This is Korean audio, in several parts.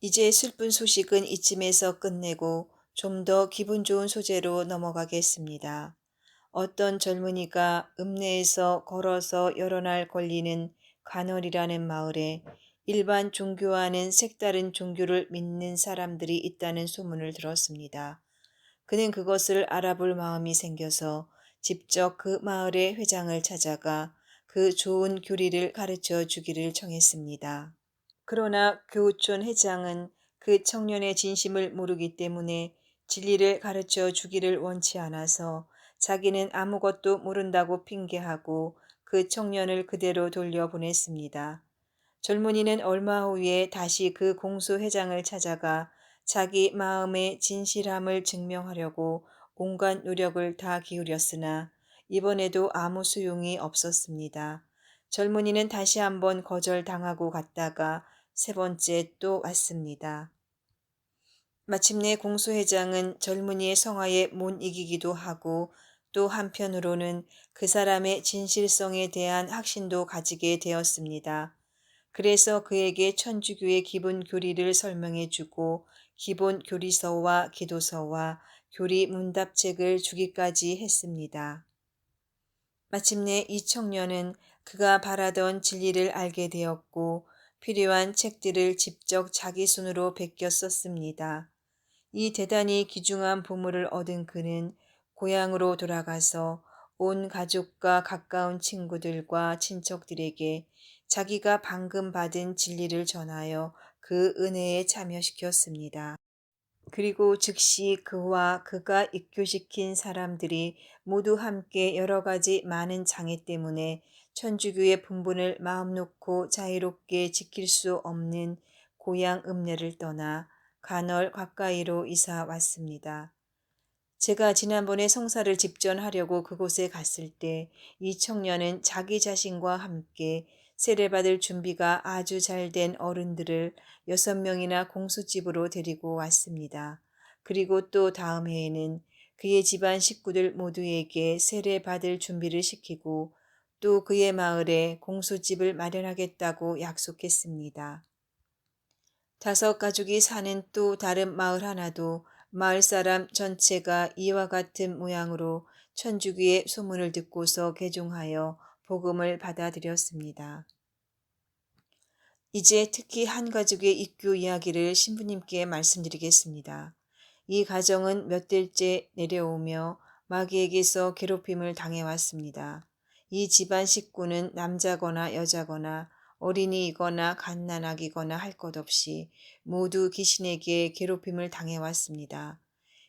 이제 슬픈 소식은 이쯤에서 끝내고 좀 더 기분 좋은 소재로 넘어가겠습니다. 어떤 젊은이가 읍내에서 걸어서 여러 날 걸리는 간월이라는 마을에 일반 종교와는 색다른 종교를 믿는 사람들이 있다는 소문을 들었습니다. 그는 그것을 알아볼 마음이 생겨서 직접 그 마을의 회장을 찾아가 그 좋은 교리를 가르쳐 주기를 청했습니다. 그러나 교우촌 회장은 그 청년의 진심을 모르기 때문에 진리를 가르쳐 주기를 원치 않아서 자기는 아무것도 모른다고 핑계하고 그 청년을 그대로 돌려보냈습니다. 젊은이는 얼마 후에 다시 그 공소회장을 찾아가 자기 마음의 진실함을 증명하려고 온갖 노력을 다 기울였으나 이번에도 아무 소용이 없었습니다. 젊은이는 다시 한번 거절당하고 갔다가 세 번째 또 왔습니다. 마침내 공소회장은 젊은이의 성화에 못 이기기도 하고 또 한편으로는 그 사람의 진실성에 대한 확신도 가지게 되었습니다. 그래서 그에게 천주교의 기본 교리를 설명해 주고 기본 교리서와 기도서와 교리 문답책을 주기까지 했습니다. 마침내 이 청년은 그가 바라던 진리를 알게 되었고 필요한 책들을 직접 자기 손으로 베껴 썼습니다. 이 대단히 귀중한 보물을 얻은 그는 고향으로 돌아가서 온 가족과 가까운 친구들과 친척들에게 자기가 방금 받은 진리를 전하여 그 은혜에 참여시켰습니다. 그리고 즉시 그와 그가 입교시킨 사람들이 모두 함께 여러 가지 많은 장애 때문에 천주교의 분분을 마음 놓고 자유롭게 지킬 수 없는 고향 읍내를 떠나 간헐 가까이로 이사 왔습니다. 제가 지난번에 성사를 집전하려고 그곳에 갔을 때 이 청년은 자기 자신과 함께 세례받을 준비가 아주 잘 된 어른들을 6명이나 공수집으로 데리고 왔습니다. 그리고 또 다음 해에는 그의 집안 식구들 모두에게 세례받을 준비를 시키고 또 그의 마을에 공수집을 마련하겠다고 약속했습니다. 5가족이 사는 또 다른 마을 하나도 마을 사람 전체가 이와 같은 모양으로 천주교의 소문을 듣고서 개종하여 복음을 받아들였습니다. 이제 특히 한 가족의 입교 이야기를 신부님께 말씀드리겠습니다. 이 가정은 몇 달째 내려오며 마귀에게서 괴롭힘을 당해왔습니다. 이 집안 식구는 남자거나 여자거나 어린이이거나 갓난아기거나 할 것 없이 모두 귀신에게 괴롭힘을 당해왔습니다.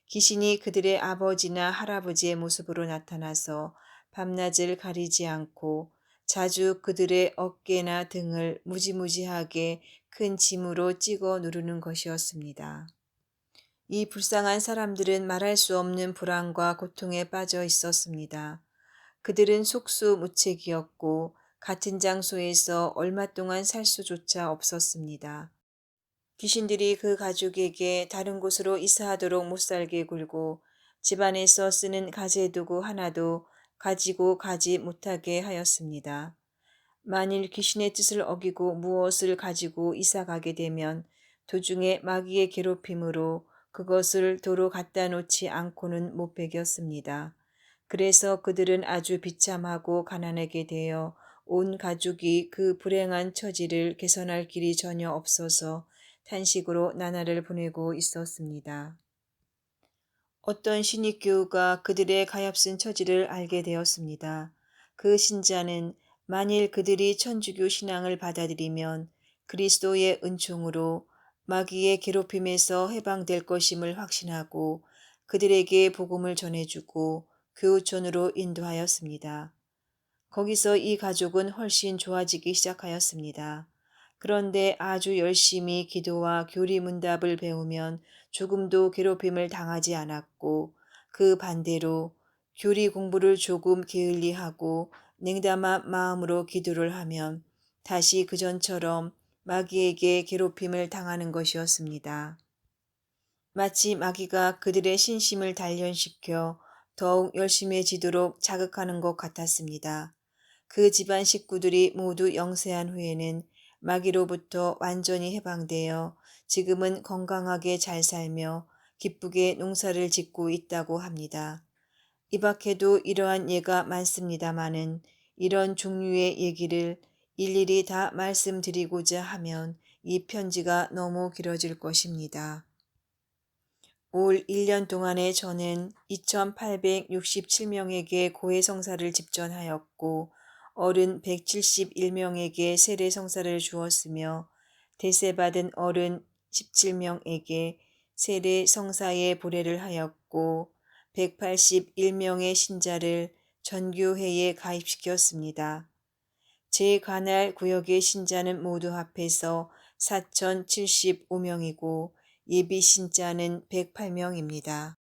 귀신이 그들의 아버지나 할아버지의 모습으로 나타나서 밤낮을 가리지 않고 자주 그들의 어깨나 등을 무지무지하게 큰 짐으로 찍어 누르는 것이었습니다. 이 불쌍한 사람들은 말할 수 없는 불안과 고통에 빠져 있었습니다. 그들은 속수무책이었고 같은 장소에서 얼마 동안 살 수조차 없었습니다. 귀신들이 그 가족에게 다른 곳으로 이사하도록 못살게 굴고 집안에서 쓰는 가재도구 하나도 가지고 가지 못하게 하였습니다. 만일 귀신의 뜻을 어기고 무엇을 가지고 이사 가게 되면 도중에 마귀의 괴롭힘으로 그것을 도로 갖다 놓지 않고는 못 베겼습니다. 그래서 그들은 아주 비참하고 가난하게 되어 온 가족이 그 불행한 처지를 개선할 길이 전혀 없어서 탄식으로 나날을 보내고 있었습니다. 어떤 신입교우가 그들의 가엾은 처지를 알게 되었습니다. 그 신자는 만일 그들이 천주교 신앙을 받아들이면 그리스도의 은총으로 마귀의 괴롭힘에서 해방될 것임을 확신하고 그들에게 복음을 전해주고 교우촌으로 인도하였습니다. 거기서 이 가족은 훨씬 좋아지기 시작하였습니다. 그런데 아주 열심히 기도와 교리 문답을 배우면 조금도 괴롭힘을 당하지 않았고 그 반대로 교리 공부를 조금 게을리하고 냉담한 마음으로 기도를 하면 다시 그전처럼 마귀에게 괴롭힘을 당하는 것이었습니다. 마치 마귀가 그들의 신심을 단련시켜 더욱 열심해지도록 자극하는 것 같았습니다. 그 집안 식구들이 모두 영세한 후에는 마귀로부터 완전히 해방되어 지금은 건강하게 잘 살며 기쁘게 농사를 짓고 있다고 합니다. 이 밖에도 이러한 예가 많습니다마는 이런 종류의 얘기를 일일이 다 말씀드리고자 하면 이 편지가 너무 길어질 것입니다. 올 1년 동안에 저는 2,867명에게 고해성사를 집전하였고 어른 171명에게 세례성사를 주었으며 대세받은 어른 17명에게 세례성사의 보례를 하였고 181명의 신자를 전교회에 가입시켰습니다. 제 관할 구역의 신자는 모두 합해서 4,075명이고 예비 신자는 108명입니다.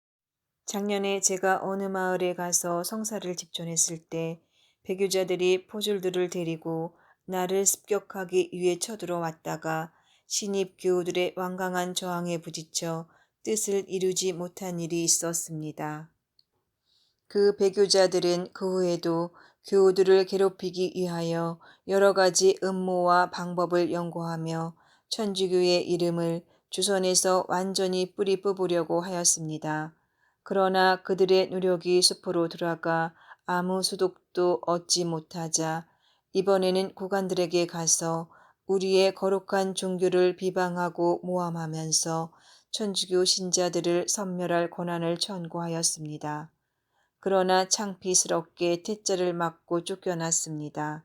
작년에 제가 어느 마을에 가서 성사를 집전했을 때 배교자들이 포졸들을 데리고 나를 습격하기 위해 쳐들어왔다가 신입 교우들의 완강한 저항에 부딪혀 뜻을 이루지 못한 일이 있었습니다. 그 배교자들은 그 후에도 교우들을 괴롭히기 위하여 여러 가지 음모와 방법을 연구하며 천주교의 이름을 조선에서 완전히 뿌리 뽑으려고 하였습니다. 그러나 그들의 노력이 수포로 돌아가 아무 소득도 얻지 못하자 이번에는 고관들에게 가서 우리의 거룩한 종교를 비방하고 모함하면서 천주교 신자들을 섬멸할 권한을 청구하였습니다. 그러나 창피스럽게 퇴짜를 맞고 쫓겨났습니다.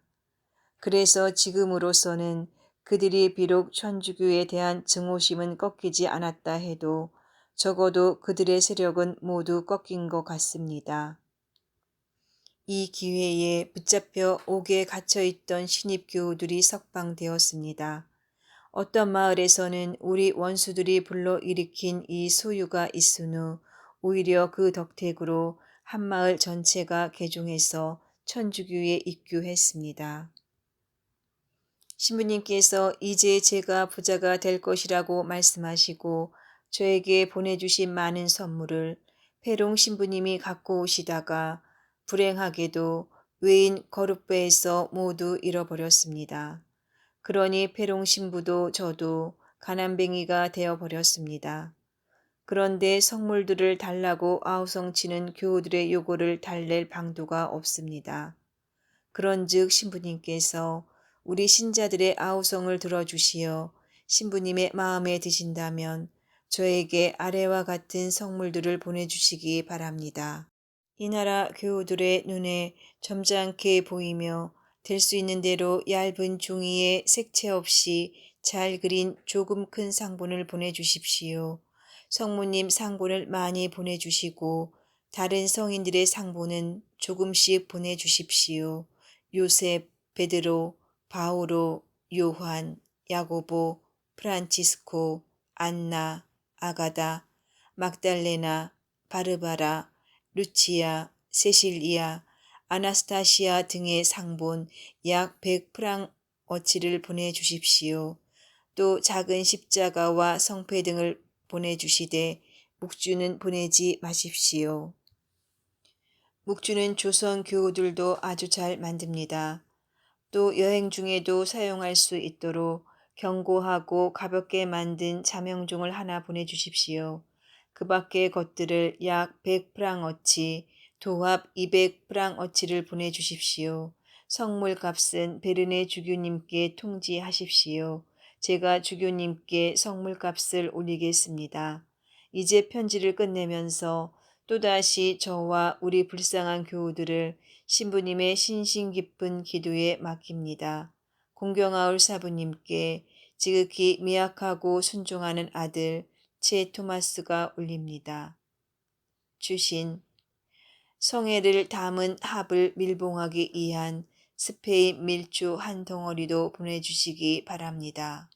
그래서 지금으로서는 그들이 비록 천주교에 대한 증오심은 꺾이지 않았다 해도 적어도 그들의 세력은 모두 꺾인 것 같습니다. 이 기회에 붙잡혀 옥에 갇혀있던 신입 교우들이 석방되었습니다. 어떤 마을에서는 우리 원수들이 불러일으킨 이 소유가 있은 후 오히려 그 덕택으로 한 마을 전체가 개종해서 천주교에 입교했습니다. 신부님께서 이제 제가 부자가 될 것이라고 말씀하시고 저에게 보내주신 많은 선물을 페롱 신부님이 갖고 오시다가 불행하게도 외인 거룻배에서 모두 잃어버렸습니다. 그러니 페롱 신부도 저도 가난뱅이가 되어버렸습니다. 그런데 성물들을 달라고 아우성치는 교우들의 요구를 달랠 방도가 없습니다. 그런즉 신부님께서 우리 신자들의 아우성을 들어주시어 신부님의 마음에 드신다면 저에게 아래와 같은 성물들을 보내주시기 바랍니다. 이 나라 교우들의 눈에 점잖게 보이며 될 수 있는 대로 얇은 종이에 색채 없이 잘 그린 조금 큰 상본을 보내주십시오. 성모님 상본을 많이 보내주시고 다른 성인들의 상본은 조금씩 보내주십시오. 요셉, 베드로, 바오로, 요한, 야고보, 프란치스코, 안나, 아가다, 막달레나, 바르바라, 루치아, 세실리아, 아나스타시아 등의 상본 약 100프랑어치를 보내주십시오. 또 작은 십자가와 성패 등을 보내주시되 묵주는 보내지 마십시오. 묵주는 조선 교우들도 아주 잘 만듭니다. 또 여행 중에도 사용할 수 있도록 견고하고 가볍게 만든 자명종을 하나 보내주십시오. 그 밖의 것들을 약 100프랑어치, 도합 200프랑어치를 보내주십시오. 성물값은 베르네 주교님께 통지하십시오. 제가 주교님께 성물값을 올리겠습니다. 이제 편지를 끝내면서 또다시 저와 우리 불쌍한 교우들을 신부님의 신신 깊은 기도에 맡깁니다. 공경하올 사부님께 지극히 미약하고 순종하는 아들 제 토마스가 올립니다. 주신 성애를 담은 합을 밀봉하기 위한 스페인 밀주 한 덩어리도 보내주시기 바랍니다.